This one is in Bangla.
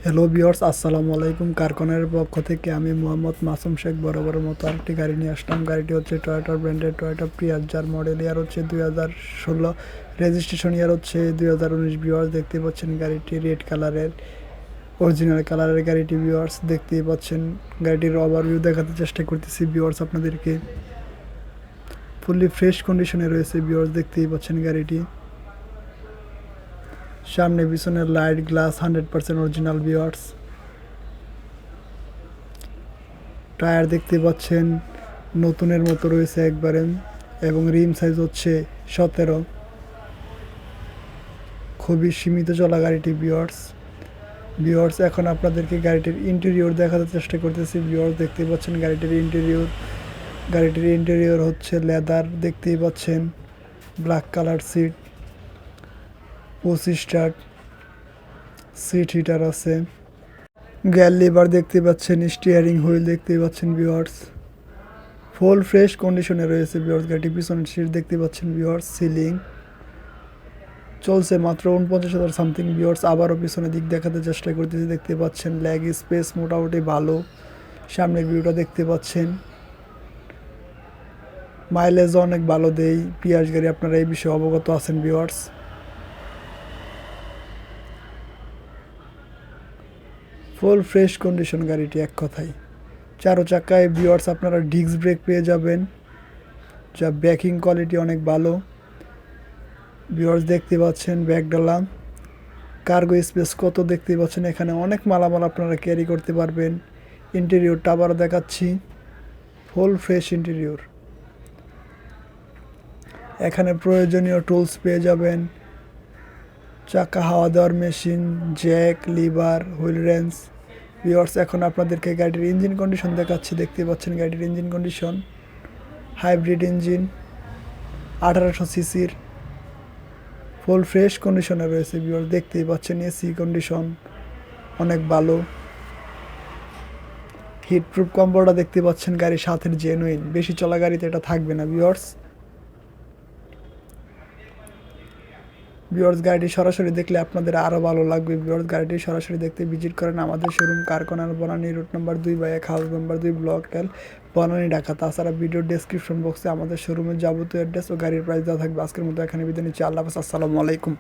হ্যালো ভিউয়ার্স, আসসালামু আলাইকুম। কারখানার পক্ষ থেকে আমি মোহাম্মদ মাসুম শেখ বরাবরের মতো আরেকটি গাড়ি নিয়ে আসলাম। গাড়িটি হচ্ছে টয়োটা ব্র্যান্ডের টয়োটা প্রিয়াস, যার মডেল ইয়ার হচ্ছে 2016, রেজিস্ট্রেশন ইয়ার হচ্ছে 2019। ভিউয়ার্স দেখতে পাচ্ছেন গাড়িটি রেড কালারের, অরিজিনাল কালারের গাড়িটি। ভিউয়ার্স দেখতেই পাচ্ছেন গাড়িটির ওভারভিউ দেখাতে চেষ্টা করতেছি ভিউয়ার্স আপনাদেরকে। ফুললি ফ্রেশ কন্ডিশনে রয়েছে ভিউয়ার্স, দেখতেই পাচ্ছেন গাড়িটি। সামনে পিছনের light glass 100% original viewers. Tyre দেখতে পাচ্ছেন নতুনের মতো রয়েছে একবারে, এবং রিম সাইজ হচ্ছে 17। খুবই সীমিত চলা গাড়িটি ভিউয়ার্স এখন আপনাদেরকে গাড়িটির ইন্টেরিয়র দেখাতে চেষ্টা করতেছি। ভিউয়ার্স দেখতে পাচ্ছেন গাড়িটির ইন্টেরিয়র হচ্ছে লেদার, দেখতেই পাচ্ছেন। Black colour seat, 25 seat heater আছে। গিয়ার লিভার দেখতে পাচ্ছেন, স্টিয়ারিং হুইল দেখতে পাচ্ছেন ভিউয়ার্স। ফুল ফ্রেশ কন্ডিশনে রয়েছে ভিউয়ার্স গাড়িটি। পিছনের সিট দেখতে পাচ্ছেন ভিউয়ার্স। সিলিং চলছে মাত্র 49,000 সামথিং ভিউয়ার্স। আবারও পিছনের দিক দেখাতে চেষ্টা করতেছি, দেখতে পাচ্ছেন লেগ স্পেস মোটামুটি ভালো। সামনের ভিউটা দেখতে পাচ্ছেন। মাইলেজ অনেক ভালো দেই পিয়াস গাড়ি, আপনারা এই বিষয়ে অবগত আছেন ভিউয়ার্স। ফুল ফ্রেশ কন্ডিশন গাড়িটি এক কথায়। 4 চাকায় ভিউয়ার্স আপনারা ডিস্ক ব্রেক পেয়ে যাবেন, যা ব্রেকিং কোয়ালিটি অনেক ভালো। ভিউয়ার্স দেখতে পাচ্ছেন ব্যাকডালা, কার্গো স্পেস কত দেখতে পাচ্ছেন। এখানে অনেক মালামাল আপনারা ক্যারি করতে পারবেন। ইন্টেরিয়রটা আবারও দেখাচ্ছি, ফুল ফ্রেশ ইন্টেরিয়র। এখানে প্রয়োজনীয় টুলস পেয়ে যাবেন, চাকা হাওয়া দেওয়ার machine, jack, lever, wheel wrench. Viewers এখন আপনাদেরকে গাড়ির ইঞ্জিন কন্ডিশন দেখাচ্ছি, দেখতে পাচ্ছেন গাড়ির ইঞ্জিন কন্ডিশন। হাইব্রিড ইঞ্জিন, 1800 সিসির, ফুল ফ্রেশ কন্ডিশনে রয়েছে ভিউয়ার্স, দেখতেই পাচ্ছেন। এসি কন্ডিশন অনেক ভালো। হিটপ্রুফ কম্বলটা দেখতে পাচ্ছেন গাড়ির সাথের জেনুইন, বেশি চলা গাড়িতে এটা থাকবে না ভিউয়ার্স গাড়িটি সরাসরি দেখলে আপনাদের আরও ভালো লাগবে ভিউয়ার্স। গাড়িটি সরাসরি দেখতে ভিজিট করেন আমাদের শোরুম কারখানার Banani route number 2/1, house number 2, block L, Banani, Dhaka. তাছাড়া ভিডিও ডেসক্রিপশন বক্সে আমাদের শোরুমের যাবতীয় অ্যাড্রেস ও গাড়ির প্রাইস দেওয়া থাকবে। আজকের মতো এখানে বিদায় নিচ্ছি। আল্লাহ হাফেজ, আসসালামু আলাইকুম।